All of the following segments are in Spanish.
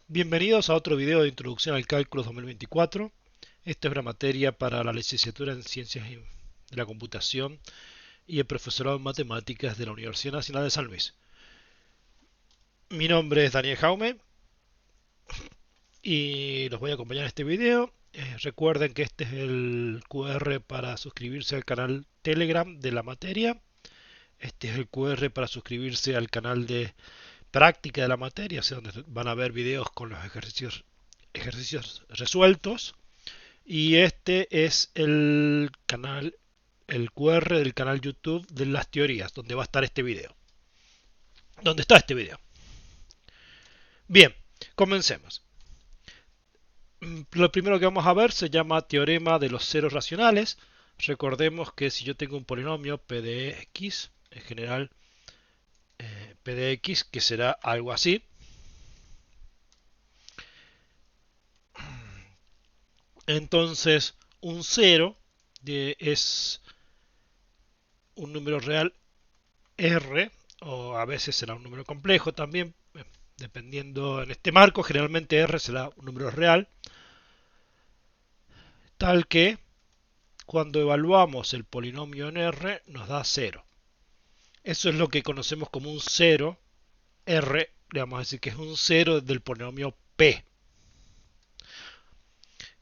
Bienvenidos a otro video de introducción al cálculo 2024. Esta es una materia para la licenciatura en Ciencias de la Computación y el profesorado en Matemáticas de la Universidad Nacional de San Luis. Mi nombre es Daniel Jaume y los voy a acompañar en este video. Recuerden que este es el QR para suscribirse al canal Telegram de la materia. Este es el QR para suscribirse al canal de práctica de la materia, o sea, donde van a ver videos con los ejercicios resueltos. Y este es el canal, el QR del canal YouTube de las teorías, donde va a estar este video. ¿Dónde está este video? Bien, comencemos. Lo primero que vamos a ver se llama teorema de los ceros racionales. Recordemos que si yo tengo un polinomio p de x, en general p de x, que será algo así. Entonces, un 0 es un número real R, o a veces será un número complejo también, dependiendo en este marco, generalmente R será un número real, tal que cuando evaluamos el polinomio en R nos da 0. Eso es lo que conocemos como un 0, R, le vamos a decir que es un 0 del polinomio P.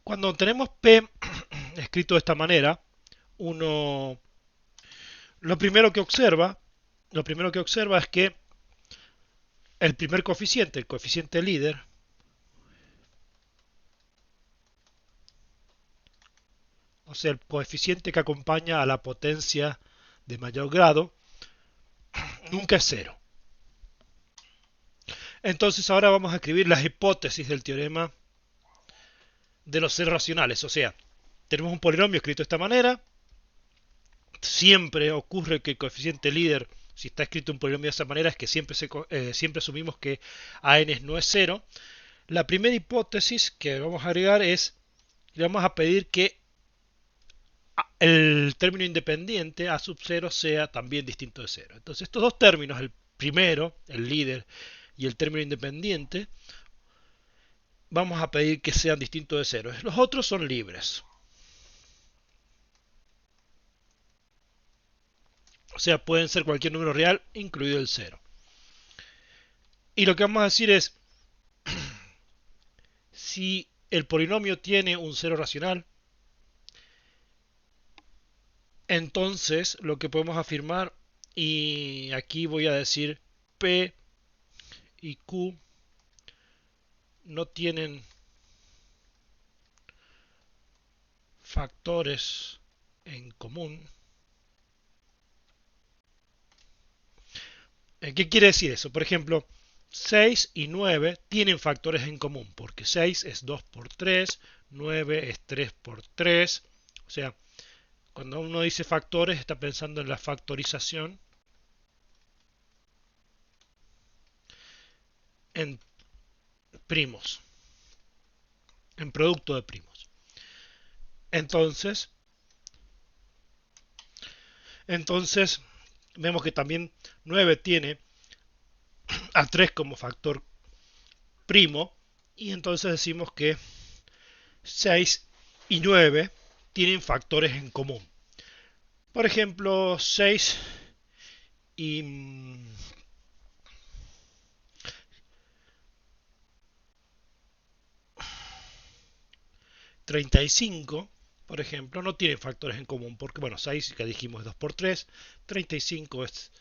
Cuando tenemos P escrito de esta manera, uno lo primero que observa, es que el primer coeficiente, el coeficiente líder, o sea, el coeficiente que acompaña a la potencia de mayor grado, nunca es cero. Entonces ahora vamos a escribir las hipótesis del teorema de los ceros racionales. O sea, tenemos un polinomio escrito de esta manera. Siempre ocurre que el coeficiente líder, si está escrito un polinomio de esa manera, es que siempre asumimos que AN no es cero. La primera hipótesis que vamos a agregar es, le vamos a pedir que el término independiente a sub 0 sea también distinto de 0. Entonces estos dos términos, el primero, el líder, y el término independiente, vamos a pedir que sean distintos de 0. Los otros son libres. O sea, pueden ser cualquier número real, incluido el 0. Y lo que vamos a decir es, si el polinomio tiene un 0 racional, entonces lo que podemos afirmar, y aquí voy a decir P y Q no tienen factores en común. ¿Qué quiere decir eso? Por ejemplo, 6 y 9 tienen factores en común, porque 6 es 2 por 3, 9 es 3 por 3. O sea, cuando uno dice factores está pensando en la factorización en primos, en producto de primos. Entonces vemos que también 9 tiene a 3 como factor primo, y entonces decimos que 6 y 9 tienen factores en común. Por ejemplo, 6 y 35, por ejemplo, no tienen factores en común, porque, bueno, 6 que dijimos es 2 por 3, 35 es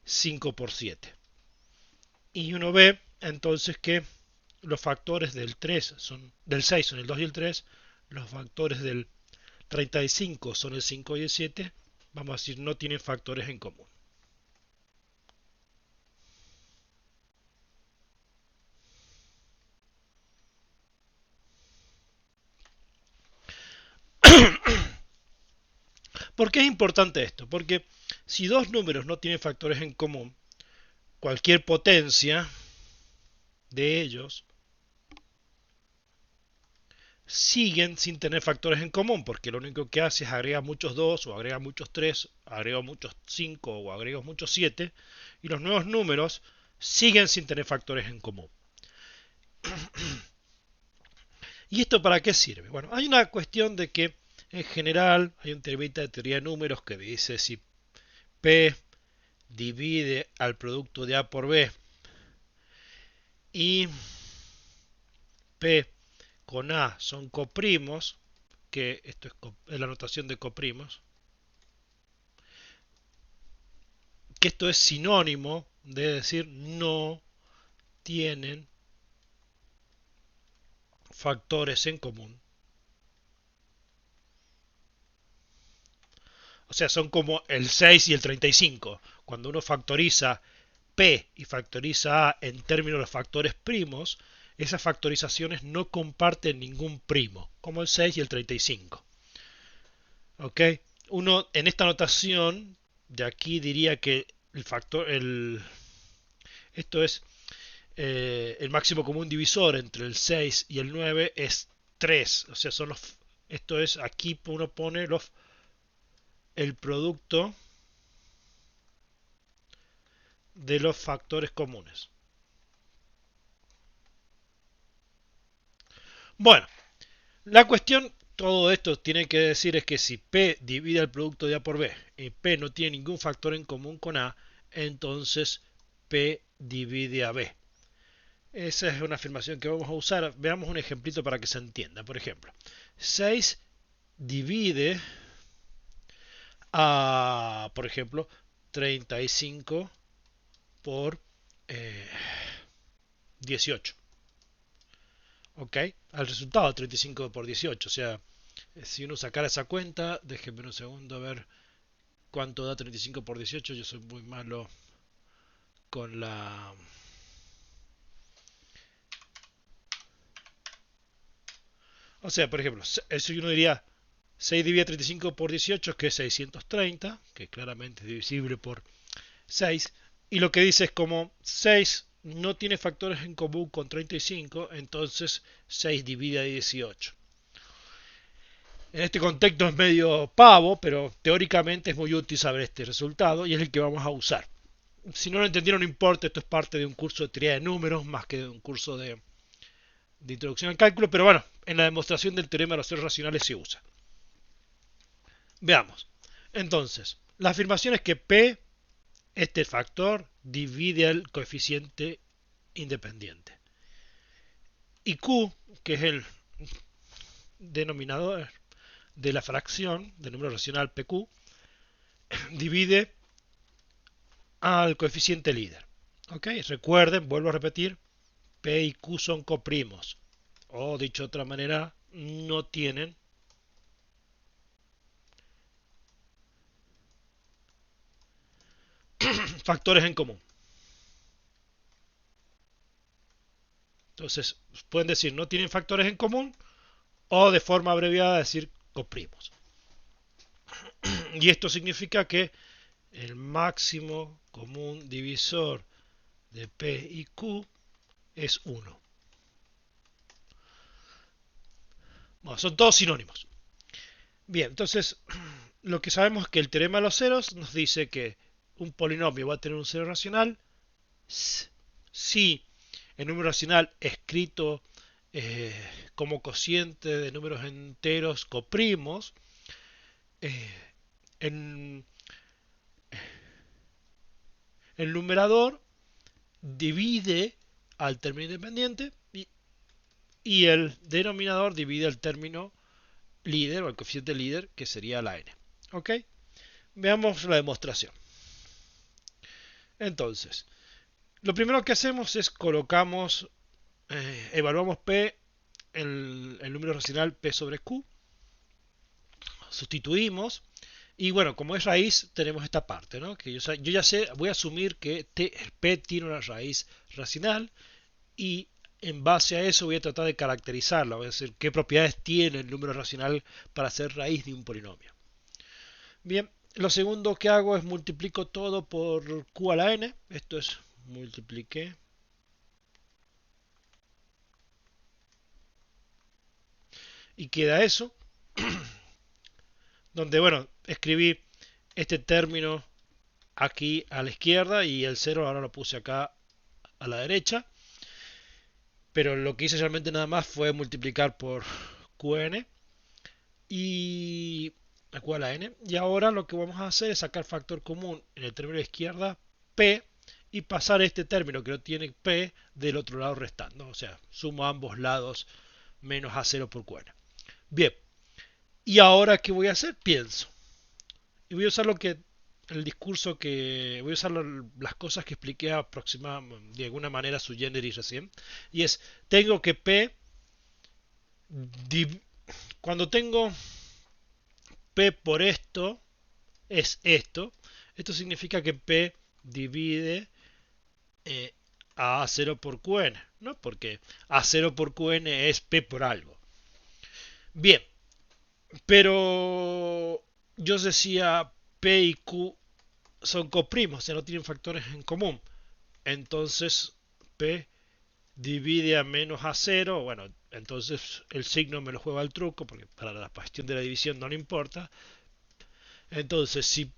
5 por 7. Y uno ve entonces que los factores del 6 son el 2 y el 3, los factores del 35 son el 5 y el 7, vamos a decir, no tienen factores en común. ¿Por qué es importante esto? Porque si dos números no tienen factores en común, cualquier potencia de ellos siguen sin tener factores en común, porque lo único que hace es agregar muchos 2 o agrega muchos 3, agrega muchos 5 o agrega muchos 7, y los nuevos números siguen sin tener factores en común. ¿Y esto para qué sirve? Bueno, hay una cuestión de que en general hay un teorema de teoría de números que dice si P divide al producto de A por B y P con A son coprimos, que esto es la notación de coprimos, que esto es sinónimo de decir no tienen factores en común. O sea, son como el 6 y el 35. Cuando uno factoriza P y factoriza A en términos de factores primos, esas factorizaciones no comparten ningún primo, como el 6 y el 35. ¿Ok? Uno en esta notación de aquí diría que el factor, esto es el máximo común divisor entre el 6 y el 9 es 3. O sea, esto es, aquí uno pone el producto de los factores comunes. Bueno, la cuestión, todo esto tiene que decir es que si P divide el producto de A por B y P no tiene ningún factor en común con A, entonces P divide a B. Esa es una afirmación que vamos a usar. Veamos un ejemplito para que se entienda. Por ejemplo, 6 divide a, por ejemplo, 35 por 18. ¿Ok? Al resultado 35 por 18. O sea, si uno sacara esa cuenta, déjenme un segundo a ver cuánto da 35 por 18. Yo soy muy malo con la... O sea, por ejemplo, eso uno diría 6 dividido 35 por 18, que es 630, que claramente es divisible por 6. Y lo que dice es como 6 no tiene factores en común con 35, entonces 6 divide a 18. En este contexto es medio pavo, pero teóricamente es muy útil saber este resultado y es el que vamos a usar. Si no lo entendieron, no importa, esto es parte de un curso de teoría de números más que de un curso de introducción al cálculo, pero bueno, en la demostración del teorema de los ceros racionales se usa. Veamos. Entonces, la afirmación es que P, este factor, divide al coeficiente independiente. Y Q, que es el denominador de la fracción del número racional PQ, divide al coeficiente líder. ¿Ok? Recuerden, vuelvo a repetir, P y Q son coprimos. O dicho de otra manera, no tienen factores en común. Entonces, pueden decir no tienen factores en común o de forma abreviada decir coprimos. Y esto significa que el máximo común divisor de P y Q es 1. Bueno, son todos sinónimos. Bien, entonces lo que sabemos es que el teorema de los ceros nos dice que un polinomio va a tener un cero racional si el número racional escrito como cociente de números enteros coprimos eh, en el numerador divide al término independiente y el denominador divide al término líder o el coeficiente líder, que sería la n. ¿Ok? Veamos la demostración. Entonces, lo primero que hacemos es evaluamos P, el número racional P sobre Q, sustituimos y bueno, como es raíz tenemos esta parte, ¿no? Que yo ya sé, voy a asumir que P tiene una raíz racional y en base a eso voy a tratar de caracterizarla, voy a decir qué propiedades tiene el número racional para ser raíz de un polinomio. Bien, lo segundo que hago es multiplico todo por Q a la n, esto es multipliqué y queda eso, donde bueno, escribí este término aquí a la izquierda y el 0 ahora lo puse acá a la derecha, pero lo que hice realmente nada más fue multiplicar por Qn y igual a n. Y ahora lo que vamos a hacer es sacar factor común en el término de izquierda p y pasar este término que no tiene p del otro lado restando. O sea, sumo a ambos lados menos a0 por Qn. Bien, y ahora ¿qué voy a hacer? Pienso. Y voy a usar el discurso que voy a usar las cosas que expliqué aproximadamente de alguna manera su generis recién. Y es, tengo que p, cuando tengo p por esto, es esto. Esto significa que p divide eh, a A0 por Qn, ¿no? Porque A0 por Qn es p por algo. Bien, pero yo decía p y q son coprimos, o sea, no tienen factores en común. Entonces p divide a menos A0, bueno, entonces el signo me lo juega el truco, porque para la cuestión de la división no le importa. Entonces, si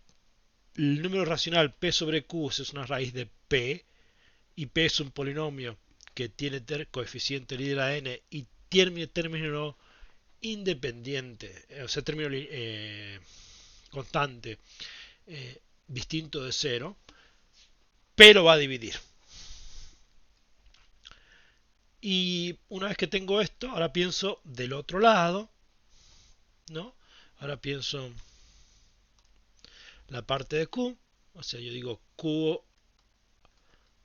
el número racional p sobre q es una raíz de p, y p es un polinomio que tiene coeficiente líder a n y tiene término independiente, o sea, término constante, distinto de cero, pero va a dividir. Y una vez que tengo esto, ahora pienso del otro lado, ¿no? Ahora pienso la parte de q, o sea, yo digo q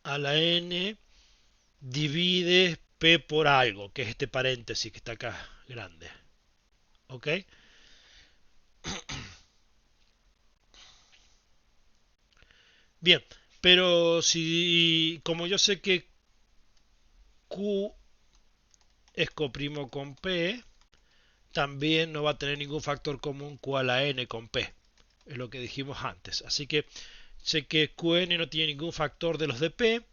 a la n divide p por algo, que es este paréntesis que está acá grande. ¿Ok? Bien, pero si como yo sé que q es coprimo con p, también no va a tener ningún factor común q a la n con p. Es lo que dijimos antes. Así que sé que qn no tiene ningún factor de los de p,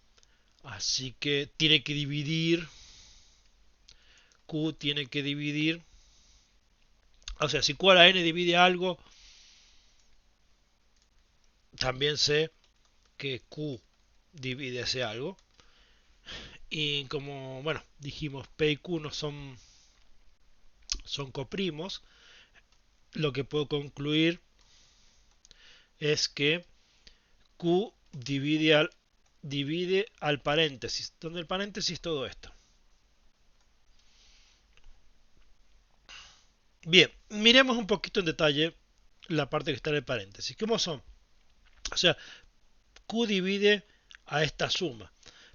así que tiene que dividir, q tiene que dividir, o sea, si q a la n divide algo, también sé que q divide ese algo. Y como, bueno, dijimos, p y q no son coprimos, lo que puedo concluir es que q divide al paréntesis, donde el paréntesis es todo esto. Bien, miremos un poquito en detalle la parte que está en el paréntesis. ¿Cómo son? O sea, q divide a esta suma.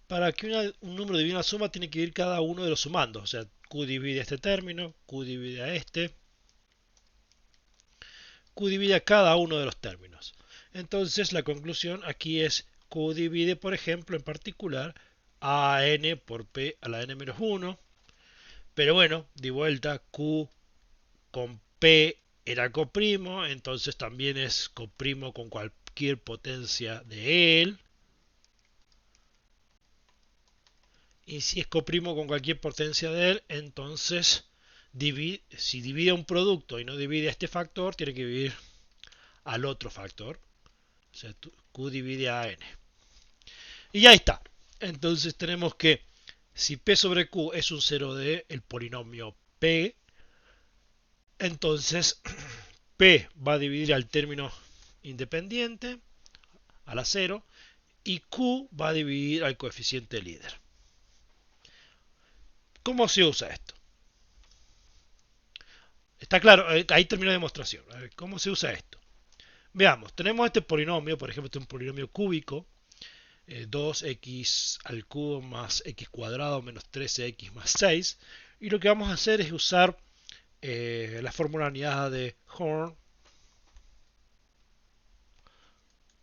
Para que un número divida una suma, tiene que ir cada uno de los sumandos. O sea, q divide a este término, q divide a este, q divide a cada uno de los términos. Entonces, la conclusión aquí es q divide, por ejemplo, en particular, a n por p a la n-1. Pero bueno, de vuelta, q con p era coprimo, entonces también es coprimo con cualquier potencia de él. Y si es coprimo con cualquier potencia de él, entonces si divide un producto y no divide a este factor, tiene que dividir al otro factor. O sea, q divide a n. Y ya está. Entonces tenemos que si p sobre q es un 0 de el polinomio p, entonces p va a dividir al término independiente, a la 0, y q va a dividir al coeficiente líder. ¿Cómo se usa esto? Está claro, ahí termina la demostración. A ver, ¿cómo se usa esto? Veamos, tenemos este polinomio, por ejemplo, este es un polinomio cúbico, 2x al cubo más x cuadrado menos 13x más 6, y lo que vamos a hacer es usar la fórmula anidada de Horn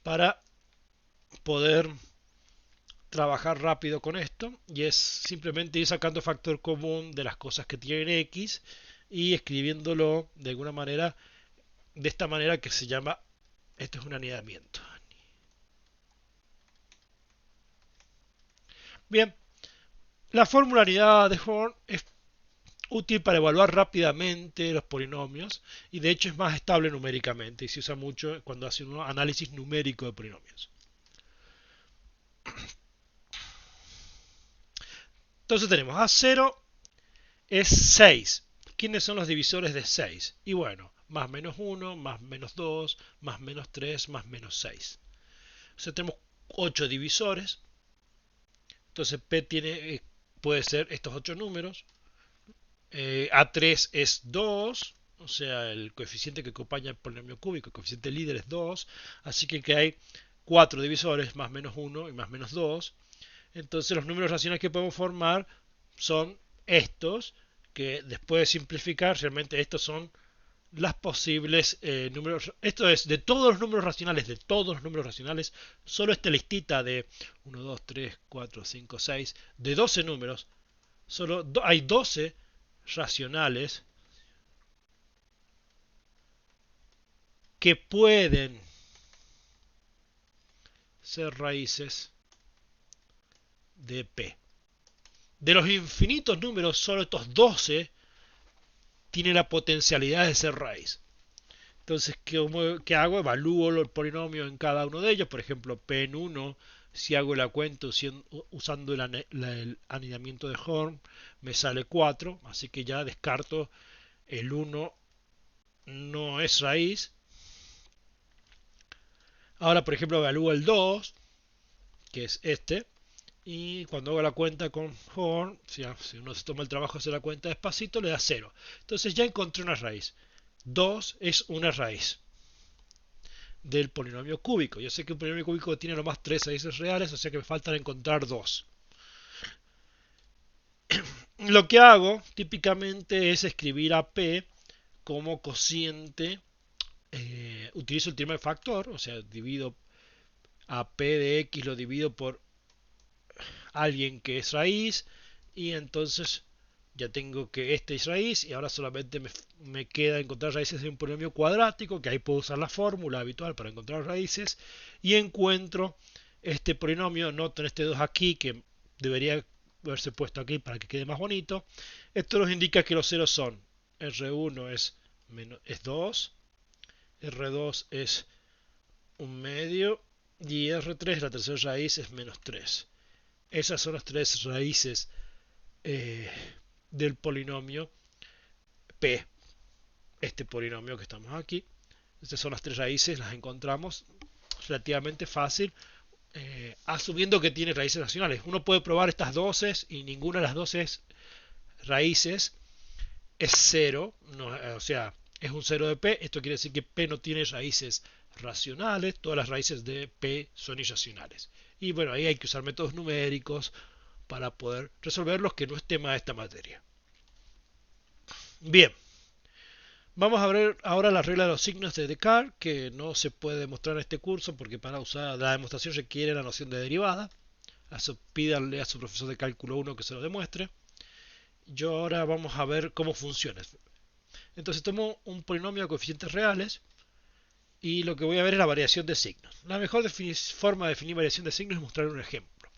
para poder trabajar rápido con esto, y es simplemente ir sacando factor común de las cosas que tienen x y escribiéndolo de alguna manera, de esta manera que se llama, esto es un anidamiento. Bien, la fórmula anidada de Horn es útil para evaluar rápidamente los polinomios y de hecho es más estable numéricamente y se usa mucho cuando hace un análisis numérico de polinomios. Entonces tenemos A0 es 6. ¿Quiénes son los divisores de 6? Y bueno, más menos 1, más menos 2, más menos 3, más menos 6. O sea, tenemos 8 divisores. Entonces P puede ser estos 8 números. A3 es 2, o sea, el coeficiente que acompaña el polinomio cúbico, el coeficiente líder es 2. Así que hay 4 divisores, más menos 1 y más menos 2. Entonces los números racionales que podemos formar son estos, que después de simplificar, realmente estos son las posibles números. Esto es de todos los números racionales, solo esta listita de 1, 2, 3, 4, 5, 6, de 12 números, solo hay 12 racionales que pueden ser raíces de P. De los infinitos números, solo estos 12 tienen la potencialidad de ser raíz. Entonces, ¿qué hago? Evalúo el polinomio en cada uno de ellos. Por ejemplo, P en 1, si hago la cuenta usando el anidamiento de Horn, me sale 4. Así que ya descarto el 1 no es raíz. Ahora, por ejemplo, evalúo el 2, que es este. Y cuando hago la cuenta con Horn, si uno se toma el trabajo de hacer la cuenta despacito, le da 0. Entonces ya encontré una raíz. 2 es una raíz del polinomio cúbico. Yo sé que un polinomio cúbico tiene nomás 3 raíces reales, o sea que me faltan encontrar 2. Lo que hago típicamente es escribir a P como cociente. Utilizo el teorema de factor, o sea, divido a P de X, lo divido por alguien que es raíz, y entonces ya tengo que este es raíz, y ahora solamente me queda encontrar raíces de un polinomio cuadrático, que ahí puedo usar la fórmula habitual para encontrar raíces, y encuentro este polinomio. Noten este 2 aquí, que debería haberse puesto aquí para que quede más bonito. Esto nos indica que los ceros son R1 es 2, R2 es un medio, y R3, la tercera raíz, es menos 3. Esas son las tres raíces del polinomio P, este polinomio que estamos aquí. Estas son las tres raíces, las encontramos relativamente fácil, asumiendo que tiene raíces racionales. Uno puede probar estas 12 y ninguna de las 12 raíces es 0, no, o sea, es un 0 de P. Esto quiere decir que P no tiene raíces racionales, todas las raíces de P son irracionales. Y bueno, ahí hay que usar métodos numéricos para poder resolverlos, que no es tema de esta materia. Bien, vamos a ver ahora la regla de los signos de Descartes, que no se puede demostrar en este curso porque para usar la demostración requiere la noción de derivada. Pídanle a su profesor de cálculo 1 que se lo demuestre. Yo ahora vamos a ver cómo funciona. Entonces tomo un polinomio de coeficientes reales y lo que voy a ver es la variación de signos. La mejor forma de definir variación de signos es mostrar un ejemplo.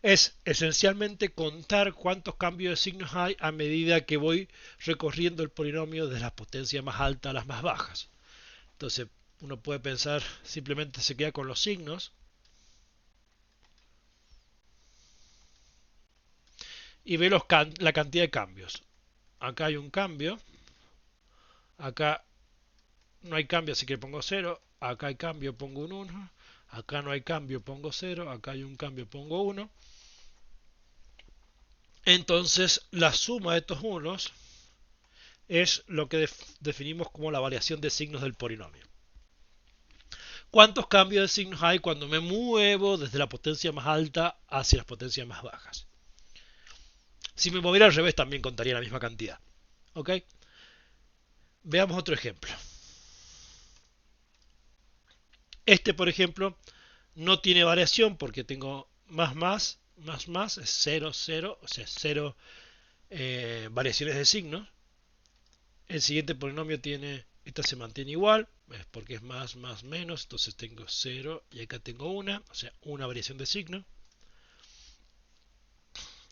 Es esencialmente contar cuántos cambios de signos hay a medida que voy recorriendo el polinomio desde las potencias más altas a las más bajas. Entonces uno puede pensar, simplemente se queda con los signos y ve la cantidad de cambios. Acá hay un cambio, acá no hay cambio, así que pongo 0, acá hay cambio, pongo un 1, acá no hay cambio, pongo 0, acá hay un cambio, pongo 1. Entonces la suma de estos unos es lo que definimos como la variación de signos del polinomio. ¿Cuántos cambios de signos hay cuando me muevo desde la potencia más alta hacia las potencias más bajas? Si me moviera al revés también contaría la misma cantidad. ¿Ok? Veamos otro ejemplo. Este, por ejemplo, no tiene variación porque tengo más, es 0, 0, o sea, 0 variaciones de signos. El siguiente polinomio esta se mantiene igual, es porque es más, menos, entonces tengo 0 y acá tengo 1, o sea, una variación de signo.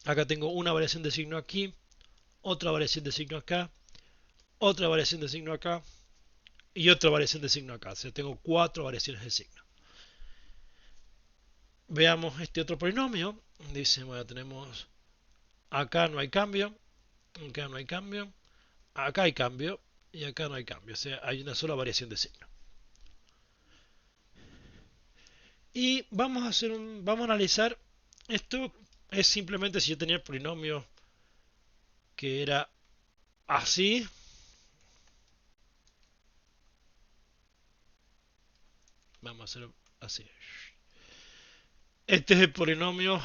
Acá tengo una variación de signo aquí, otra variación de signo acá, otra variación de signo acá y otra variación de signo acá. O sea, tengo 4 variaciones de signo. Veamos este otro polinomio. Dice, bueno, tenemos Acá no hay cambio, acá no hay cambio, acá hay cambio y acá no hay cambio. O sea, hay una sola variación de signo. Y vamos a vamos a analizar esto. Es simplemente si yo tenía el polinomio que era así. Vamos a hacer así. Este es el polinomio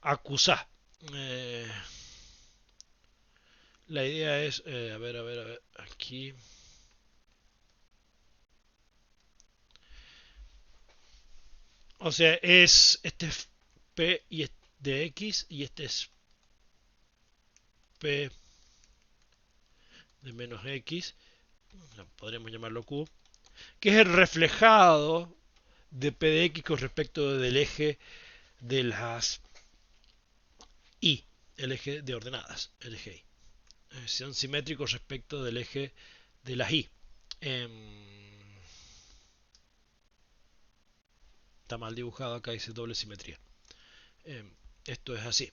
acusá. Eh, la idea es, a ver, aquí. O sea, este es P y de X y este es P de menos X, podríamos llamarlo Q, que es el reflejado de P de X con respecto del eje de las Y, el eje de ordenadas, el eje Y. Son simétricos respecto del eje de las Y. Está mal dibujado, acá dice doble simetría. Esto es así.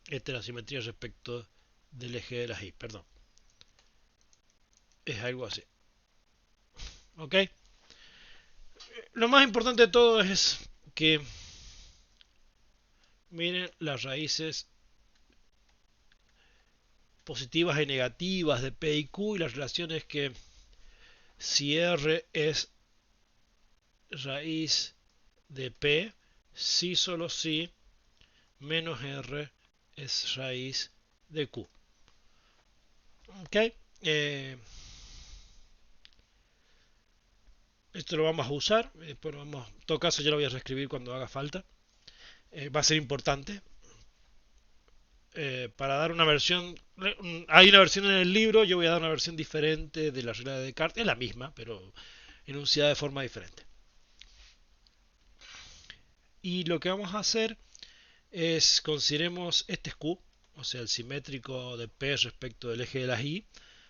Esta es la simetría respecto del eje de las Y, perdón. Es algo así. ¿Ok? Lo más importante de todo es que miren las raíces positivas y negativas de P y Q y las relaciones que si R es raíz de P, si solo si menos R es raíz de Q. ¿Ok? Esto lo vamos a usar, después vamos, en todo caso yo lo voy a reescribir cuando haga falta. Va a ser importante. Para dar una versión, hay una versión en el libro, yo voy a dar una versión diferente de la regla de Descartes, es la misma, pero enunciada de forma diferente. Y lo que vamos a hacer es, consideremos este es Q, o sea, el simétrico de P respecto del eje de las Y.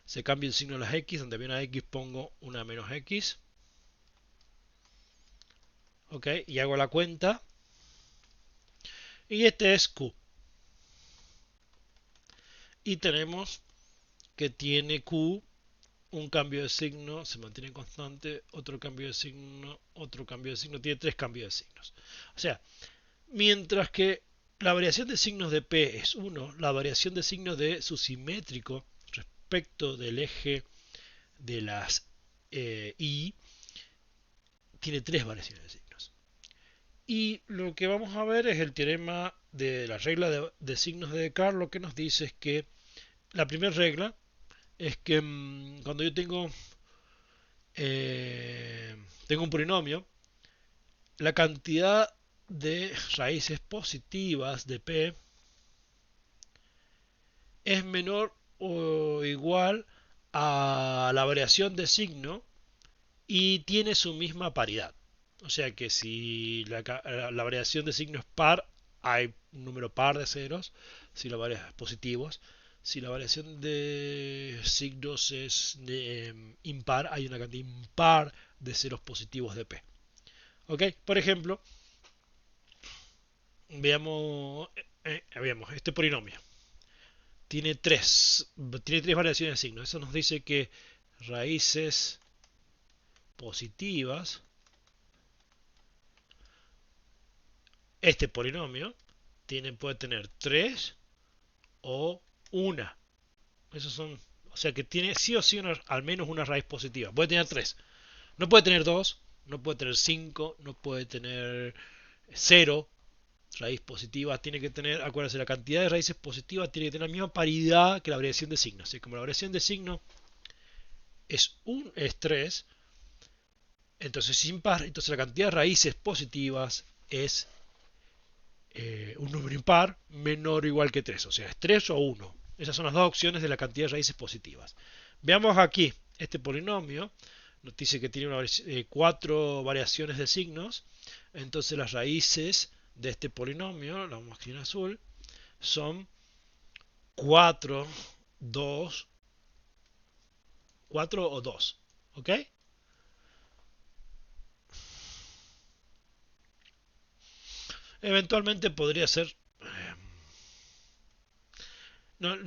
Se cambia el signo de las X, donde había una X pongo una menos X. Ok, y hago la cuenta. Y este es Q. Y tenemos que tiene Q un cambio de signo, se mantiene constante, otro cambio de signo, otro cambio de signo, tiene tres cambios de signos. O sea, mientras que la variación de signos de P es 1, la variación de signos de su simétrico respecto del eje de las Y tiene tres variaciones de signos. Y lo que vamos a ver es el teorema de la regla de signos de Descartes. Lo que nos dice es que la primera regla es que cuando yo tengo un polinomio, la cantidad de raíces positivas de P es menor o igual a la variación de signo y tiene su misma paridad. O sea que si la variación de signo es par, hay un número par de ceros, si la variación positivos. Si la variación de signos es impar, hay una cantidad impar de ceros positivos de P. ¿Ok? Por ejemplo, veamos este polinomio. Tiene tres variaciones de signo. Eso nos dice que raíces positivas, este polinomio puede tener 3 o una. Esos son, o sea que tiene sí o sí al menos una raíz positiva. Puede tener 3. No puede tener 2, no puede tener 5, no puede tener 0 raíz positiva. Tiene que tener, acuérdense, la cantidad de raíces positivas tiene que tener la misma paridad que la variación de signo. Así como la variación de signo es 3, entonces es impar, entonces la cantidad de raíces positivas es un número impar menor o igual que 3, o sea, es 3 o 1. Esas son las dos opciones de la cantidad de raíces positivas. Veamos aquí, este polinomio nos dice que tiene 4 variaciones de signos, entonces las raíces de este polinomio, la vamos a escribir en azul, son 4, 2, 4 o 2. ¿Ok? Eventualmente podría ser... No,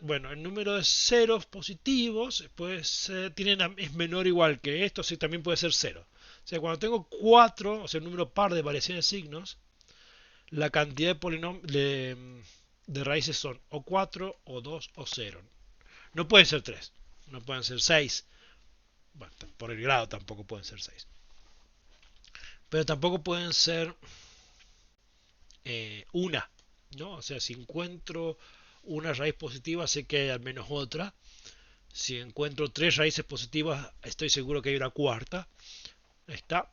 bueno, el número de ceros positivos pues, es menor o igual que esto, sí, también puede ser cero. O sea, cuando tengo 4, o sea, un número par de variaciones de signos, la cantidad de raíces son o 4 o 2 o cero. No pueden ser 3, no pueden ser 6. Bueno, por el grado tampoco pueden ser 6. Pero tampoco pueden ser una, ¿no? O sea, si encuentro una raíz positiva, sé que hay al menos otra. Si encuentro 3 raíces positivas, estoy seguro que hay una cuarta. Está.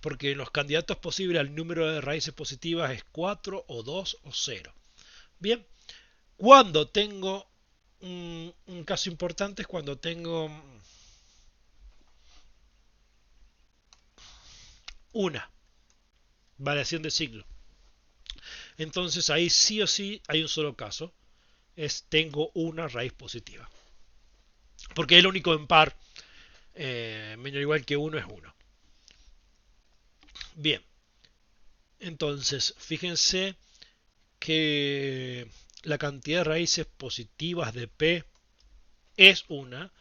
Porque en los candidatos posibles el número de raíces positivas es 4 o 2 o cero. Bien, cuando tengo un caso importante es cuando tengo una variación de signo. Entonces ahí sí o sí hay un solo caso. Tengo una raíz positiva. Porque el único en par menor o igual que uno es uno. Bien, entonces fíjense que la cantidad de raíces positivas de P es una.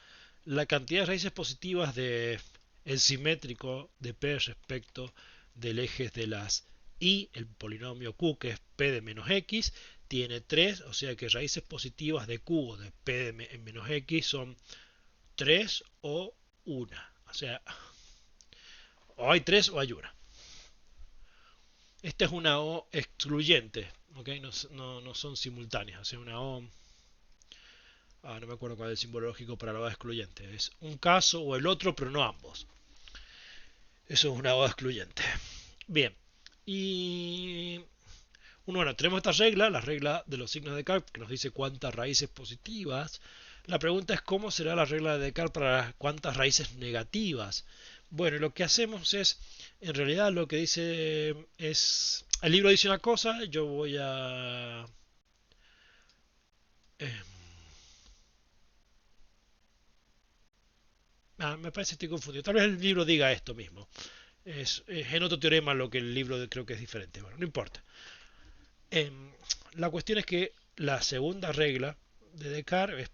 La cantidad de raíces positivas de el simétrico de P respecto del eje de las Y, el polinomio Q, que es P de menos X, tiene 3, o sea que raíces positivas de Q o de P de menos X son 3 o una. O sea, o hay 3 o hay una. Esta es una O excluyente, ¿okay? No son simultáneas, o sea, una O... no me acuerdo cuál es el símbolo lógico para la O excluyente. Es un caso o el otro, pero no ambos. Eso es una O excluyente. Bien. Y bueno, tenemos esta regla, la regla de los signos de Descartes, que nos dice cuántas raíces positivas. La pregunta es cómo será la regla de Descartes para cuántas raíces negativas. Bueno, lo que hacemos es, en realidad lo que dice es, el libro dice una cosa, yo voy a... Eh, me parece que estoy confundido. Tal vez el libro diga esto mismo. Es en otro teorema lo que el libro creo que es diferente. Bueno, no importa. La cuestión es que la segunda regla de Descartes es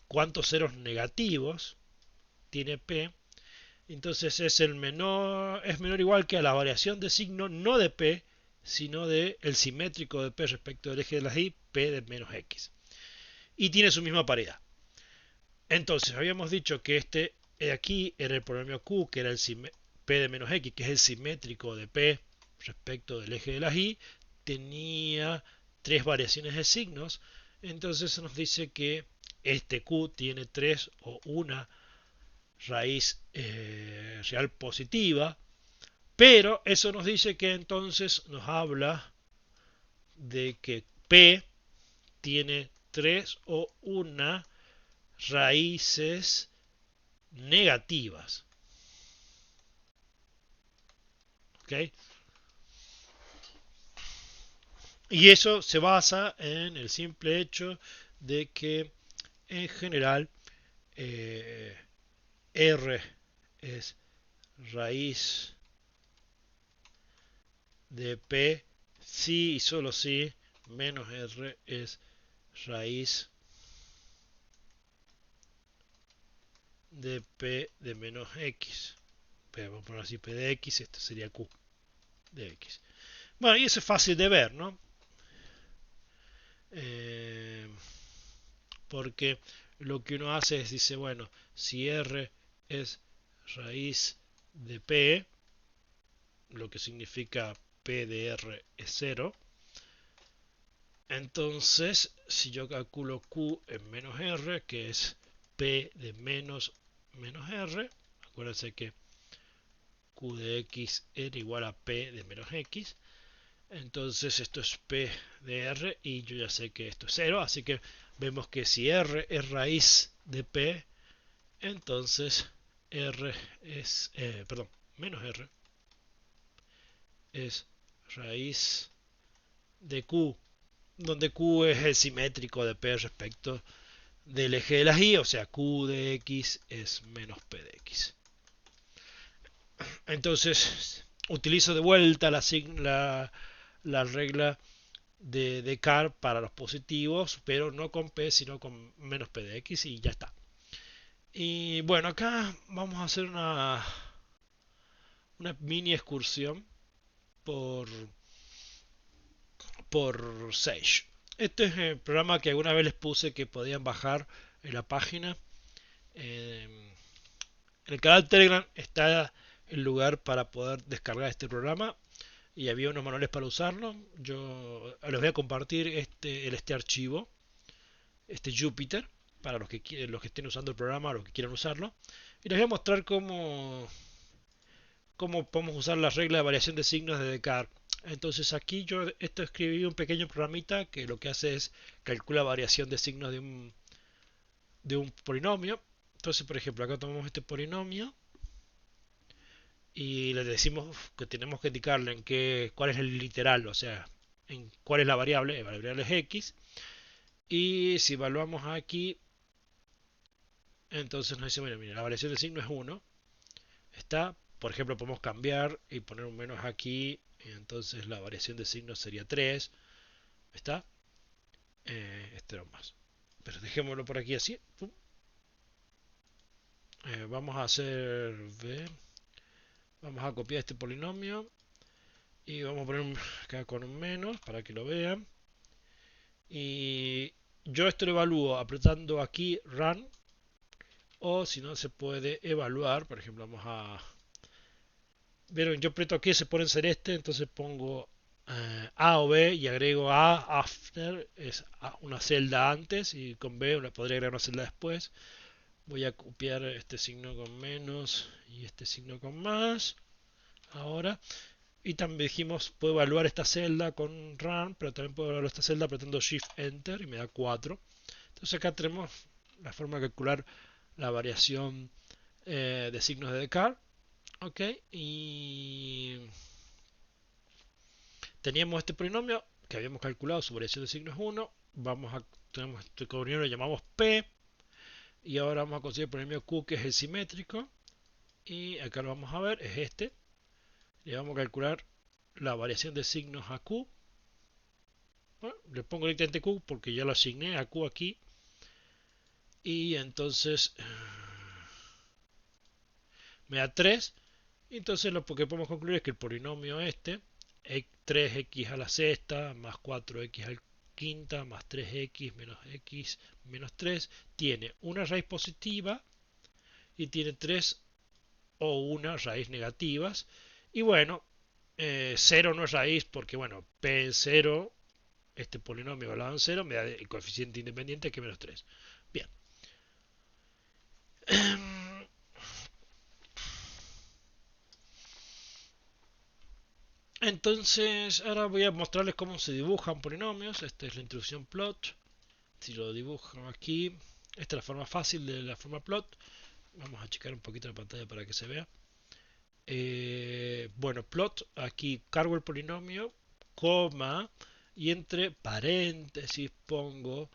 cuántos ceros negativos tiene P. Entonces es menor o igual que a la variación de signo no de P, sino de el simétrico de P respecto del eje de las Y, P de menos X. Y tiene su misma paridad. Entonces habíamos dicho que este aquí era el polinomio Q, que era el P de menos X, que es el simétrico de P respecto del eje de las Y, tenía 3 variaciones de signos. Entonces nos dice que este Q tiene 3 o una raíz real positiva, pero eso nos dice que entonces nos habla de que P tiene 3 o una raíces negativas. ¿Okay? Y eso se basa en el simple hecho de que en general eh, R es raíz de P si y solo si menos R es raíz de P de menos X. Vamos a poner así P de X, esto sería Q de X. Bueno, y eso es fácil de ver, ¿no? Eh, porque lo que uno hace es, dice, bueno, si R es raíz de P, lo que significa P de R es 0, entonces si yo calculo Q en menos R, que es P de menos R, acuérdense que Q de X era igual a P de menos X, entonces esto es P de R y yo ya sé que esto es 0, así que vemos que si R es raíz de P, entonces R es, perdón, menos R es raíz de Q, donde Q es el simétrico de P respecto del eje de las y, o sea, q de x es menos p de x. Entonces, utilizo de vuelta la regla de CAR para los positivos, pero no con P, sino con menos P de X y ya está. Y bueno, acá vamos a hacer una mini excursión por, por Sage. Este es el programa que alguna vez les puse que podían bajar en la página. En el canal Telegram está el lugar para poder descargar este programa y había unos manuales para usarlo. Yo les voy a compartir este archivo, este Jupyter, para los que estén usando el programa o los que quieran usarlo. Y les voy a mostrar cómo podemos usar la regla de variación de signos de Descartes. Entonces aquí yo escribí un pequeño programita que lo que hace es calcula variación de signos de un polinomio. Entonces, por ejemplo, acá tomamos este polinomio y le decimos que tenemos que indicarle cuál es el literal, o sea, en cuál es la variable es x. Y si evaluamos aquí, entonces nos dice, bueno, mira, la variación de signo es 1. Está, por ejemplo, podemos cambiar y poner un menos aquí, y entonces la variación de signo sería 3. ¿Está? Este era más. Pero dejémoslo por aquí así. Vamos a hacer v. Vamos a copiar este polinomio y vamos a poner acá con un menos para que lo vean. Y yo esto lo evalúo apretando aquí run, o si no se puede evaluar, por ejemplo, vamos a... Vieron, yo aprieto aquí, se pone en celeste, entonces pongo A o B y agrego A after, es una celda antes, y con B podría agregar una celda después. Voy a copiar este signo con menos y este signo con más. Ahora. Y también dijimos, puedo evaluar esta celda con run, pero también puedo evaluar esta celda apretando shift enter y me da 4. Entonces acá tenemos la forma de calcular la variación de signos de Descartes. Ok, y teníamos este polinomio que habíamos calculado, su variación de signo es 1. Tenemos este polinomio, lo llamamos P. Y ahora vamos a conseguir el polinomio Q, que es el simétrico. Y acá lo vamos a ver, es este. Le vamos a calcular la variación de signos a Q. Bueno, le pongo directamente Q porque ya lo asigné a Q aquí. Y entonces me da 3. Y entonces lo que podemos concluir es que el polinomio 3x a la sexta más 4x a la quinta más 3x menos 3, tiene una raíz positiva y tiene 3 o una raíz negativas. Y bueno, 0 no es raíz porque, bueno, p en 0, este polinomio evaluado en 0, me da el coeficiente independiente que es menos 3. Bien. Entonces, ahora voy a mostrarles cómo se dibujan polinomios. Esta es la introducción plot. Si lo dibujo aquí, esta es la forma fácil de la forma plot. Vamos a checar un poquito la pantalla para que se vea. Bueno, plot, aquí cargo el polinomio, coma, y entre paréntesis pongo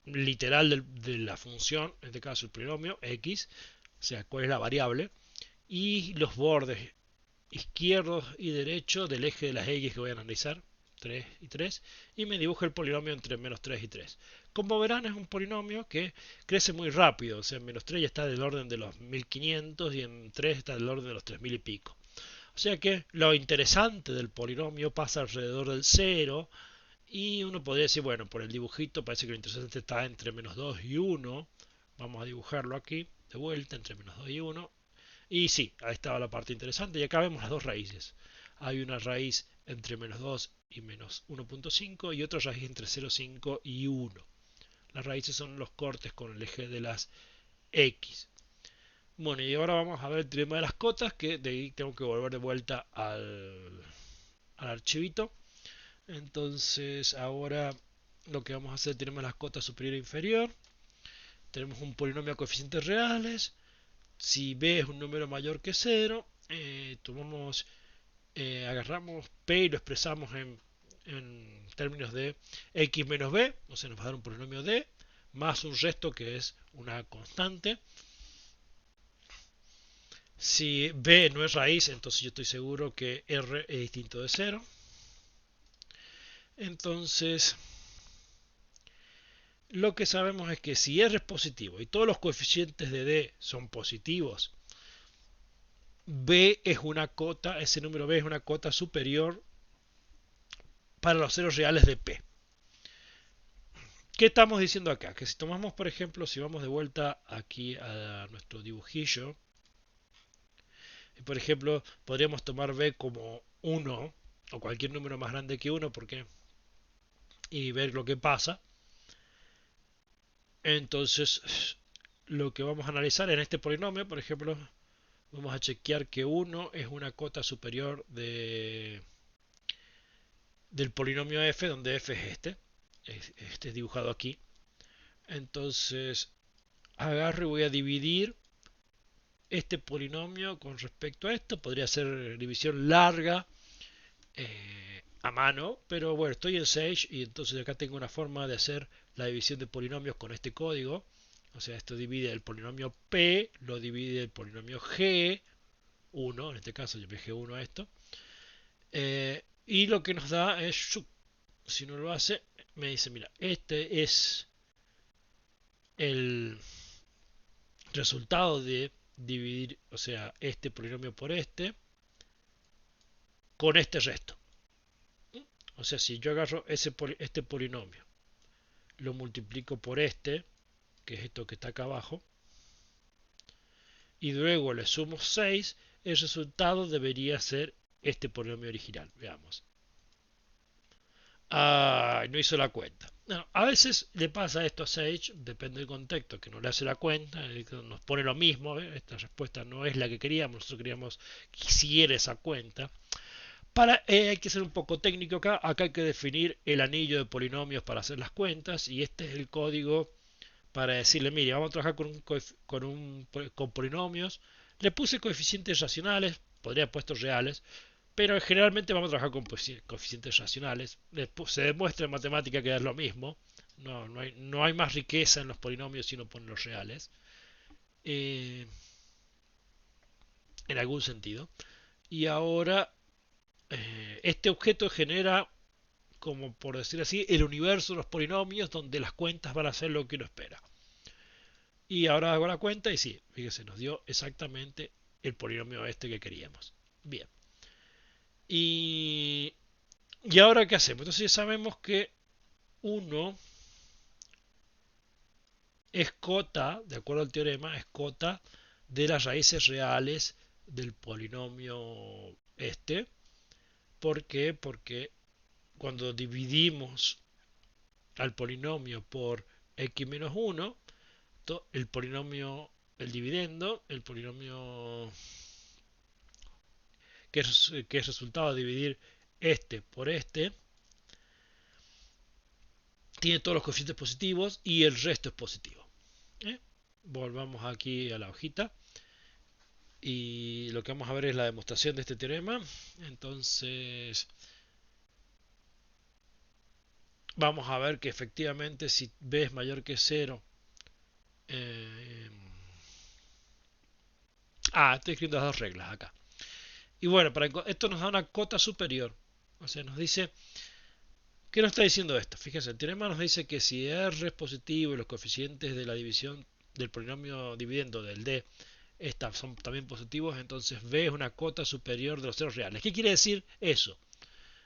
literal de la función, en este caso el polinomio x, o sea, cuál es la variable, y los bordes izquierdos y derechos del eje de las x que voy a analizar, 3 y 3, y me dibujo el polinomio entre menos 3 y 3. Como verán, es un polinomio que crece muy rápido, o sea, en menos 3 ya está del orden de los 1500 y en 3 está del orden de los 3000 y pico. O sea que lo interesante del polinomio pasa alrededor del 0 y uno podría decir, bueno, por el dibujito parece que lo interesante está entre menos 2 y 1. Vamos a dibujarlo aquí de vuelta entre menos 2 y 1. Y sí, ahí estaba la parte interesante. Y acá vemos las dos raíces. Hay una raíz entre menos 2 y menos 1.5 y otra raíz entre 0,5 y 1. Las raíces son los cortes con el eje de las X. Bueno, y ahora vamos a ver el teorema de las cotas, que de ahí tengo que volver de vuelta al archivito. Entonces ahora lo que vamos a hacer, tenemos las cotas superior e inferior. Tenemos un polinomio de coeficientes reales. Si b es un número mayor que 0, agarramos p y lo expresamos en términos de x menos b, o sea, nos va a dar un polinomio d. más un resto que es una constante. Si b no es raíz, entonces yo estoy seguro que r es distinto de 0. Entonces, lo que sabemos es que si r es positivo y todos los coeficientes de d son positivos, b es una cota, ese número b es una cota superior para los ceros reales de p. ¿Qué estamos diciendo acá? Que si tomamos, por ejemplo, si vamos de vuelta aquí a nuestro dibujillo, por ejemplo, podríamos tomar b como 1 o cualquier número más grande que 1 porque, y ver lo que pasa. Entonces, lo que vamos a analizar en este polinomio, por ejemplo, vamos a chequear que 1 es una cota superior del polinomio f, donde f es este es dibujado aquí. Entonces, agarro y voy a dividir este polinomio con respecto a esto. Podría ser división larga a mano, pero bueno, estoy en Sage y entonces acá tengo una forma de hacer la división de polinomios con este código. O sea, esto divide el polinomio P, lo divide el polinomio G, 1, en este caso yo me G1 a esto. Y lo que nos da es, si uno lo hace, me dice, mira, este es el resultado de dividir, o sea, este polinomio por este, con este resto. O sea, si yo agarro este polinomio, lo multiplico por este, que es esto que está acá abajo, y luego le sumo 6, el resultado debería ser este polinomio original. Veamos. No hizo la cuenta. No, a veces le pasa esto a Sage, depende del contexto, que no le hace la cuenta, nos pone lo mismo, esta respuesta no es la que queríamos, nosotros queríamos que hiciera esa cuenta. Hay que ser un poco técnico acá hay que definir el anillo de polinomios para hacer las cuentas y este es el código para decirle, mire, vamos a trabajar con polinomios. Le puse coeficientes racionales, podría haber puesto reales, pero generalmente vamos a trabajar con coeficientes racionales. Se demuestra en matemática que es lo mismo. No hay más riqueza en los polinomios si uno pone los reales. En algún sentido. Y ahora este objeto genera, como por decir así, el universo de los polinomios donde las cuentas van a ser lo que uno espera. Y ahora hago la cuenta y sí, fíjese, nos dio exactamente el polinomio este que queríamos. Bien. Y ahora, ¿qué hacemos? Entonces ya sabemos que 1 es cota, de acuerdo al teorema, es cota de las raíces reales del polinomio este. ¿Por qué? Porque cuando dividimos al polinomio por x menos 1, el polinomio, el dividendo, el polinomio que es resultado de dividir este por este, tiene todos los coeficientes positivos y el resto es positivo. Volvamos aquí a la hojita y lo que vamos a ver es la demostración de este teorema. Entonces vamos a ver que efectivamente si b es mayor que 0, estoy escribiendo las dos reglas acá. Y bueno, esto nos da una cota superior. O sea, nos dice, ¿qué nos está diciendo esto? Fíjense, el teorema nos dice que si r es positivo y los coeficientes de la división del polinomio dividendo del d son también positivos, entonces b es una cota superior de los ceros reales. ¿Qué quiere decir eso?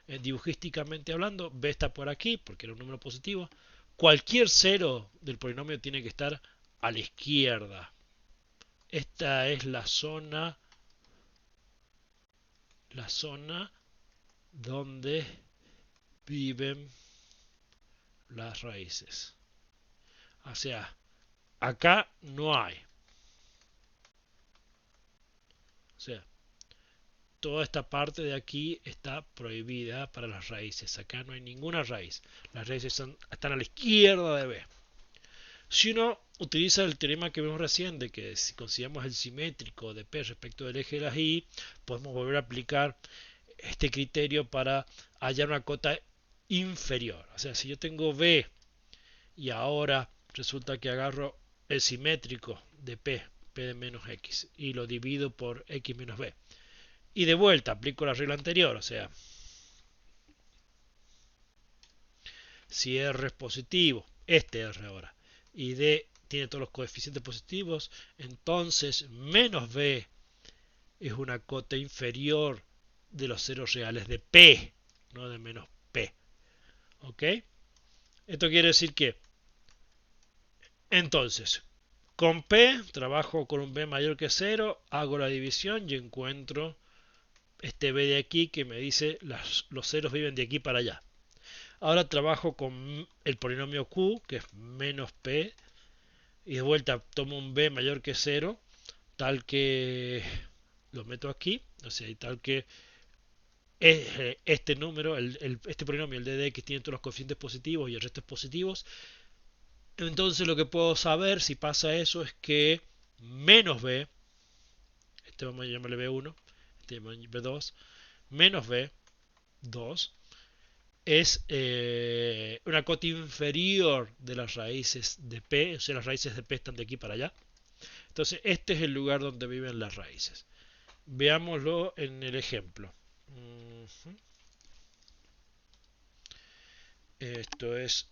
Dibujísticamente hablando, b está por aquí porque era un número positivo. Cualquier cero del polinomio tiene que estar a la izquierda. Esta es la zona donde viven las raíces. O sea, acá no hay. O sea, toda esta parte de aquí está prohibida para las raíces. Acá no hay ninguna raíz. Las raíces están a la izquierda de B. Si uno utiliza el teorema que vimos recién de que si consideramos el simétrico de P respecto del eje de las Y, podemos volver a aplicar este criterio para hallar una cota inferior. O sea, si yo tengo B y ahora resulta que agarro el simétrico de p de menos x, y lo divido por x menos b. Y de vuelta aplico la regla anterior, o sea, si r es positivo, este r ahora, y d tiene todos los coeficientes positivos, entonces menos b es una cota inferior de los ceros reales de p, no de menos p. ¿Ok? Esto quiere decir que, entonces, con p trabajo con un b mayor que 0, hago la división y encuentro este b de aquí que me dice los ceros viven de aquí para allá. Ahora trabajo con el polinomio q, que es menos p, y de vuelta tomo un b mayor que 0, tal que lo meto aquí, o sea, tal que este número, este polinomio, el de x, tiene todos los coeficientes positivos y el resto es positivos. Entonces lo que puedo saber si pasa eso es que menos b, este vamos a llamarle b1, este b2, menos b2 es una cota inferior de las raíces de p, o sea, las raíces de p están de aquí para allá. Entonces este es el lugar donde viven las raíces. Veámoslo en el ejemplo. Esto es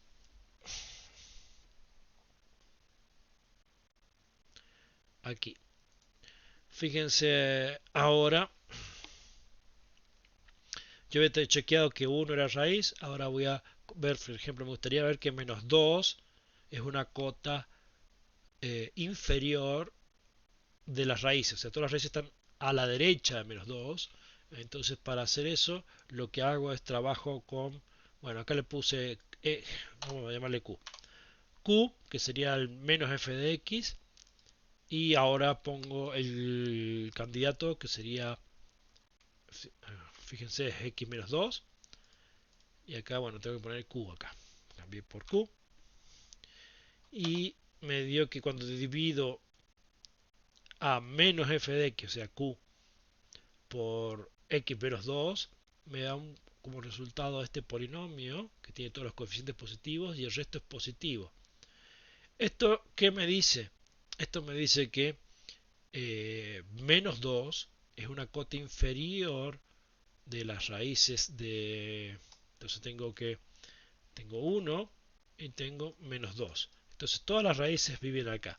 aquí. Fíjense ahora, yo he chequeado que 1 era raíz, ahora voy a ver, por ejemplo, me gustaría ver que menos 2 es una cota inferior de las raíces, o sea, todas las raíces están a la derecha de menos 2. Entonces, para hacer eso, lo que hago es trabajo con, bueno, acá le puse, vamos a llamarle q, que sería el menos f de x, y ahora pongo el candidato que sería, fíjense, es x menos 2, y acá, bueno, tengo que poner q acá, cambié por q, y me dio que cuando divido a menos f de x, o sea, q, por x menos 2, me da como resultado este polinomio que tiene todos los coeficientes positivos y el resto es positivo. ¿Esto qué me dice? Esto me dice que menos 2 es una cota inferior de las raíces de... Entonces tengo 1 y tengo menos 2. Entonces todas las raíces viven acá.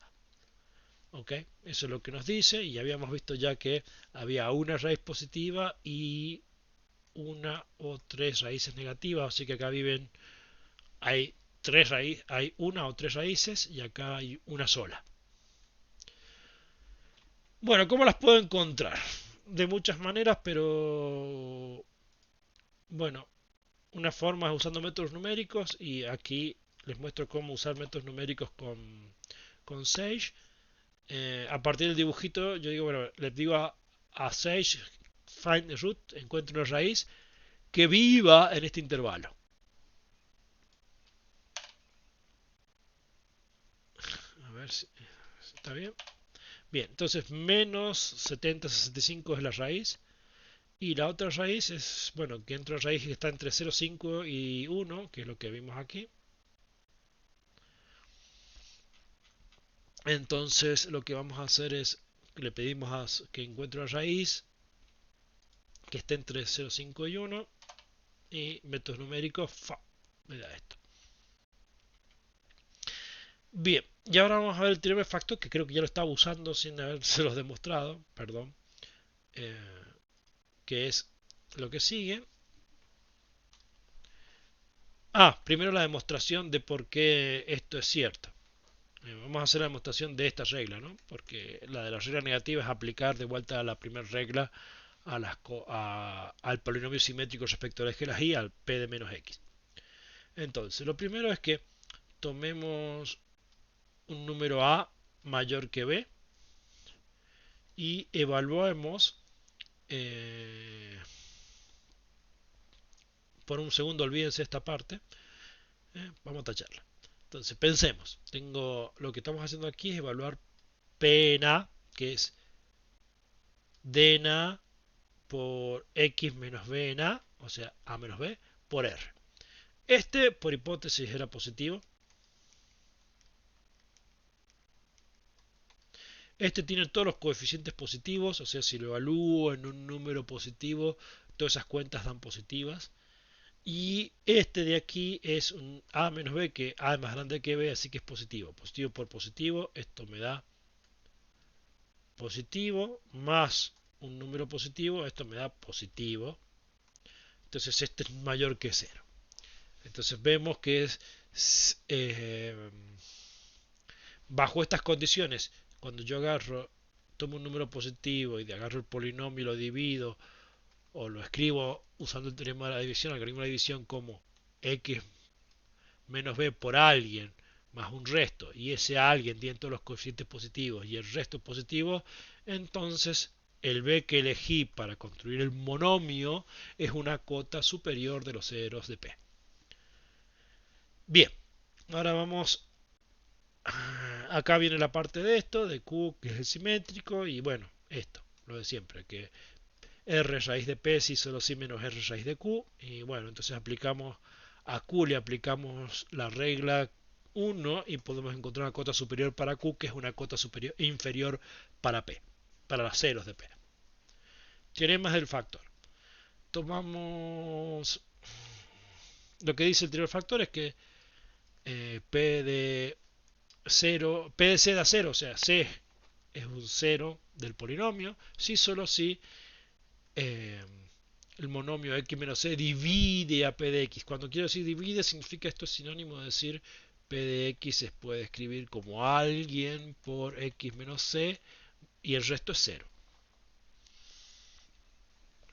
¿Ok? Eso es lo que nos dice, y habíamos visto ya que había una raíz positiva y una o tres raíces negativas, así que acá hay hay una o tres raíces y acá hay una sola. Bueno, ¿cómo las puedo encontrar? De muchas maneras, pero bueno, una forma es usando métodos numéricos, y aquí les muestro cómo usar métodos numéricos con Sage. A partir del dibujito, yo digo, bueno, les digo a Sage, find the root, encuentre una raíz que viva en este intervalo. A ver si está bien. Bien, entonces menos 70,65 es la raíz. Y la otra raíz es, bueno, que entra raíz que está entre 0,5 y 1, que es lo que vimos aquí. Entonces lo que vamos a hacer es, le pedimos que encuentre una raíz que esté entre 0,5 y 1. Y métodos numéricos, me da esto. Bien, y ahora vamos a ver el teorema de factor, que creo que ya lo estaba usando sin habérselos demostrado, perdón, que es lo que sigue. Primero la demostración de por qué esto es cierto. Vamos a hacer la demostración de esta regla, ¿no? Porque la de la regla negativa es aplicar de vuelta a la primera regla al polinomio simétrico respecto al eje de las y al p de menos x. Entonces, lo primero es que tomemos un número a mayor que b y evaluemos, por un segundo olvídense esta parte, vamos a tacharla. Entonces pensemos, lo que estamos haciendo aquí es evaluar p en a, que es d en a por x menos b en a, o sea, a menos b, por r. Este, por hipótesis, era positivo. Este tiene todos los coeficientes positivos, o sea, si lo evalúo en un número positivo, todas esas cuentas dan positivas. Y este de aquí es un A menos B, que A es más grande que B, así que es positivo. Positivo por positivo, esto me da positivo, más un número positivo, esto me da positivo. Entonces este es mayor que 0. Entonces vemos que es bajo estas condiciones, cuando yo tomo un número positivo y agarro el polinomio y lo divido, o lo escribo usando el teorema de la división, el algoritmo de la división, como x menos b por alguien más un resto, y ese alguien tiene todos los coeficientes positivos y el resto positivo, entonces el b que elegí para construir el monomio es una cota superior de los ceros de p. Bien, ahora vamos. Acá viene la parte de esto, de q, que es el simétrico, y bueno, esto, lo de siempre, que r raíz de p si solo si menos r raíz de q, y bueno, entonces aplicamos a q, le aplicamos la regla 1 y podemos encontrar una cota superior para q, que es una cota superior, inferior para p, para los ceros de p. Teoremas del factor. Tomamos lo que dice el teorema del factor es que p de 0, p de c da 0, o sea, c es un 0 del polinomio, si solo si eh, el monomio x menos c divide a p de x. Cuando quiero decir divide, significa esto es sinónimo de decir p de x se puede escribir como alguien por x menos c y el resto es 0.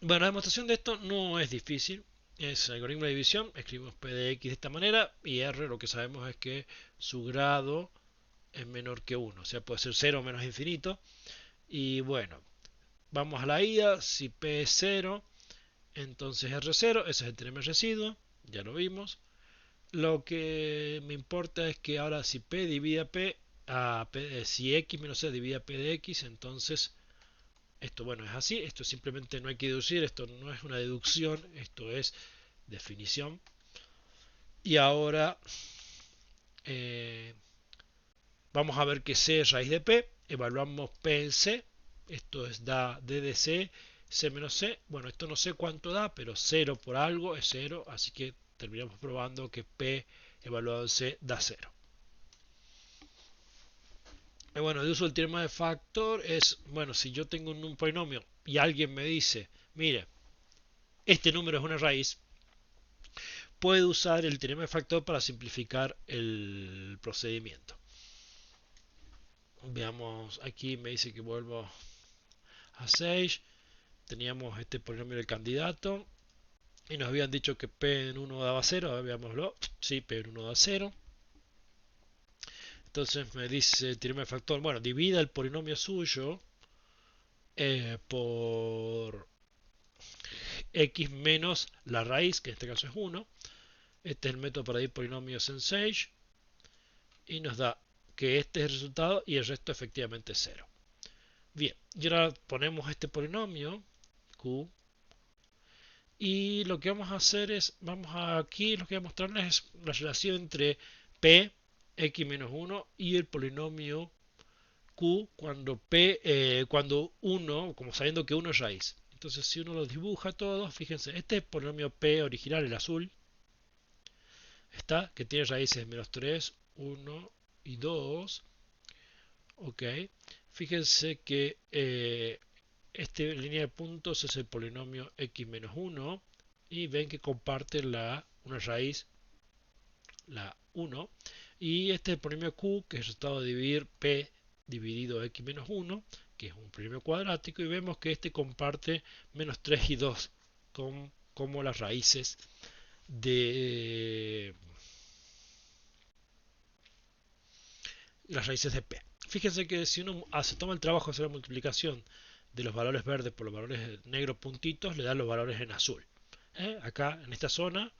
Bueno, la demostración de esto no es difícil. Es el algoritmo de división. Escribimos p de x de esta manera y r lo que sabemos es que su grado es menor que 1. O sea, puede ser 0 menos infinito. Y bueno, vamos a la ida. Si p es 0, entonces R0, ese es el teorema de residuo, ya lo vimos. Lo que me importa es que ahora si P divide a P, si X menos C divide a P de X, entonces esto bueno es así, esto simplemente no hay que deducir, esto no es una deducción, esto es definición. Y ahora vamos a ver que C es raíz de P, evaluamos P en C, esto es da D de C, C menos C, bueno esto no sé cuánto da, pero 0 por algo es 0, así que terminamos probando que P evaluado en C da 0. Y bueno, el uso del teorema de factor es, bueno, si yo tengo un polinomio y alguien me dice, mire, este número es una raíz, puedo usar el teorema de factor para simplificar el procedimiento. Veamos, aquí me dice que vuelvo a 6. Teníamos este polinomio del candidato y nos habían dicho que P en 1 daba 0, a ver, veámoslo, sí, P en 1 da 0. Entonces me dice el teorema de factor, bueno, divida el polinomio suyo por x menos la raíz, que en este caso es 1. Este es el método para dividir polinomios en Sage y nos da que este es el resultado y el resto efectivamente es 0. Bien, y ahora ponemos este polinomio q y lo que vamos a hacer es, aquí lo que voy a mostrarles es la relación entre p, x menos 1 y el polinomio q cuando 1, como sabiendo que 1 es raíz. Entonces si uno los dibuja todos, fíjense, este es el polinomio p original, el azul, está, que tiene raíces de menos 3, 1 y 2. Ok, fíjense que esta línea de puntos es el polinomio x menos 1 y ven que comparte una raíz, la 1, y este es el polinomio q, que es el resultado de dividir p dividido x menos 1, que es un polinomio cuadrático, y vemos que este comparte menos 3 y 2 como las raíces de P. Fíjense que si uno se toma el trabajo de hacer la multiplicación de los valores verdes por los valores negros puntitos, le da los valores en azul. Acá en esta zona,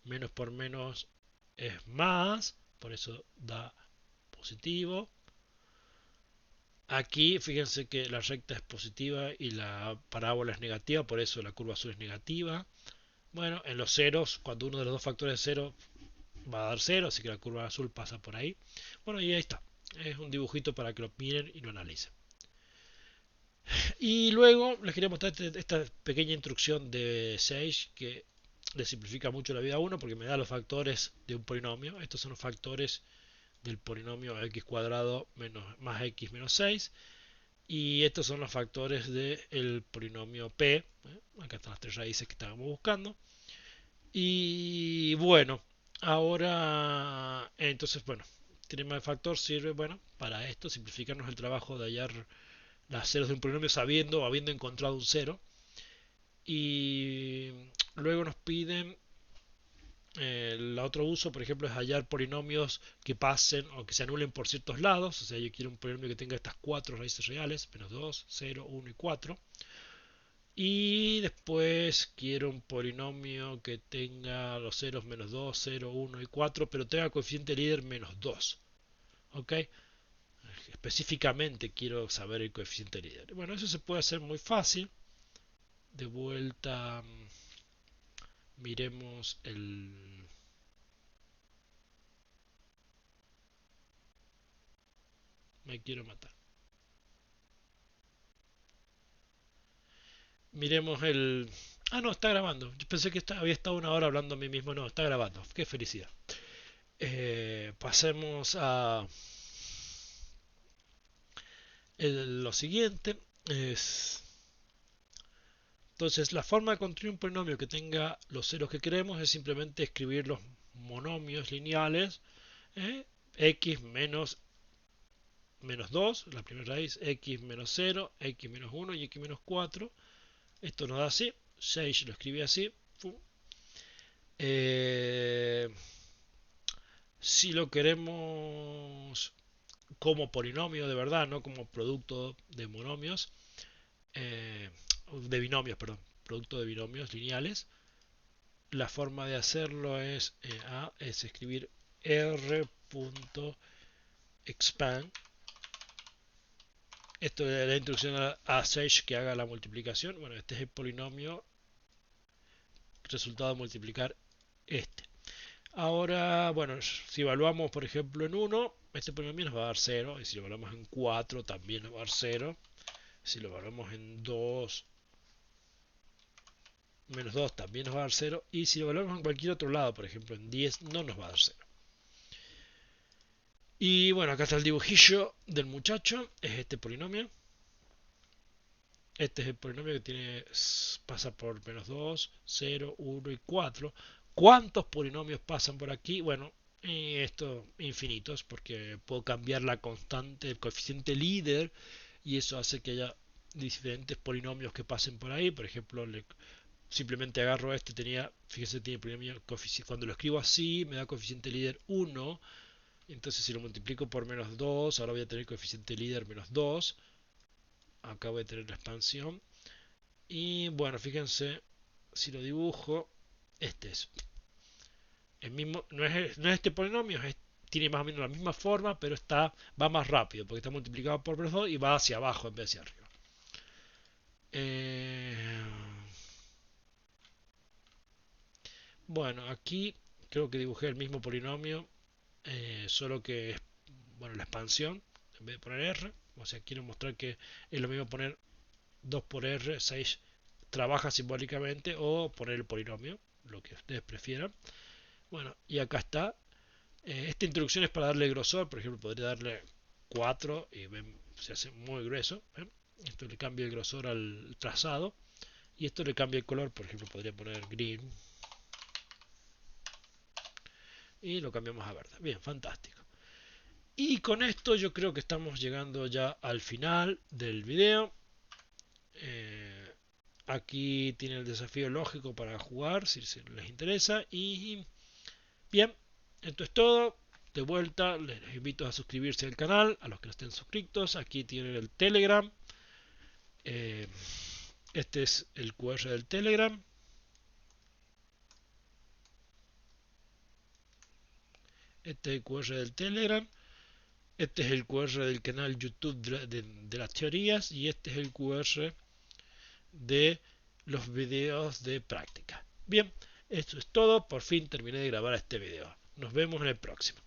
menos por menos es más, por eso da positivo. Aquí fíjense que la recta es positiva y la parábola es negativa, por eso la curva azul es negativa. Bueno, en los ceros, cuando uno de los dos factores es 0, va a dar 0, así que la curva azul pasa por ahí. Bueno, y ahí está. Es un dibujito para que lo miren y lo analicen. Y luego les quería mostrar esta pequeña instrucción de Sage que le simplifica mucho la vida a uno porque me da los factores de un polinomio. Estos son los factores del polinomio x cuadrado más x menos 6. Y estos son los factores del polinomio p. Acá están las tres raíces que estábamos buscando. Y bueno, ahora, entonces, bueno, teorema de factor sirve, bueno, para esto, simplificarnos el trabajo de hallar las ceros de un polinomio sabiendo o habiendo encontrado un cero. Y luego nos piden el otro uso, por ejemplo, es hallar polinomios que pasen o que se anulen por ciertos lados. O sea, yo quiero un polinomio que tenga estas cuatro raíces reales, menos 2, 0, 1 y 4. Y después quiero un polinomio que tenga los ceros menos 2, 0, 1 y 4, pero tenga coeficiente líder menos 2. ¿Ok? Específicamente quiero saber el coeficiente líder. Bueno, eso se puede hacer muy fácil. De vuelta, miremos el... Me quiero matar. Miremos el... Ah, no, está grabando. Yo pensé que había estado una hora hablando a mí mismo. No, está grabando. Qué felicidad. Pasemos a lo siguiente. Entonces, la forma de construir un polinomio que tenga los ceros que queremos es simplemente escribir los monomios lineales. X menos 2, la primera raíz, x menos 0, x menos 1 y x menos 4. Esto nos da así. Sage lo escribe así. Si lo queremos como polinomio de verdad, no como producto de monomios, de binomios, perdón, producto de binomios lineales, la forma de hacerlo es escribir r.expand. Esto es la instrucción a Sage que haga la multiplicación. Bueno, este es el polinomio resultado de multiplicar este. Ahora, bueno, si evaluamos por ejemplo en 1, este polinomio nos va a dar 0. Y si lo evaluamos en 4, también nos va a dar 0. Si lo evaluamos en 2, menos 2 también nos va a dar 0. Y si lo evaluamos en cualquier otro lado, por ejemplo en 10, no nos va a dar 0. Y bueno, acá está el dibujillo del muchacho. Es este polinomio. Este es el polinomio que pasa por menos 2, 0, 1 y 4. ¿Cuántos polinomios pasan por aquí? Bueno, esto infinitos, porque puedo cambiar la constante, el coeficiente líder, y eso hace que haya diferentes polinomios que pasen por ahí. Por ejemplo, simplemente agarro fíjense, tiene polinomio coeficiente. Cuando lo escribo así, me da coeficiente líder 1. Entonces, si lo multiplico por menos 2, ahora voy a tener coeficiente líder menos 2. Acá voy a tener la expansión. Y bueno, fíjense, si lo dibujo, este es el mismo, no es este polinomio, tiene más o menos la misma forma, pero va más rápido, porque está multiplicado por menos 2 y va hacia abajo en vez de hacia arriba. Bueno, aquí creo que dibujé el mismo polinomio, solo que es, bueno, la expansión, en vez de poner r, o sea, quiero mostrar que es lo mismo poner 2 por r, 6 trabaja simbólicamente, o poner el polinomio, lo que ustedes prefieran. Bueno, y acá está. Esta introducción es para darle grosor, por ejemplo, podría darle 4 y ven, se hace muy grueso. ¿Ven? Esto le cambia el grosor al trazado y esto le cambia el color, por ejemplo, podría poner green y lo cambiamos a verde. Bien, fantástico. Y con esto yo creo que estamos llegando ya al final del video. Aquí tiene el desafío lógico para jugar si les interesa. Y bien, esto es todo. De vuelta, les invito a suscribirse al canal, a los que no estén suscritos. Aquí tienen el Telegram. Este es el QR del Telegram. Este es el QR del Telegram. Este es el QR del canal YouTube de las teorías. Y este es el QR de los videos de práctica. Bien, esto es todo. Por fin terminé de grabar este video. Nos vemos en el próximo.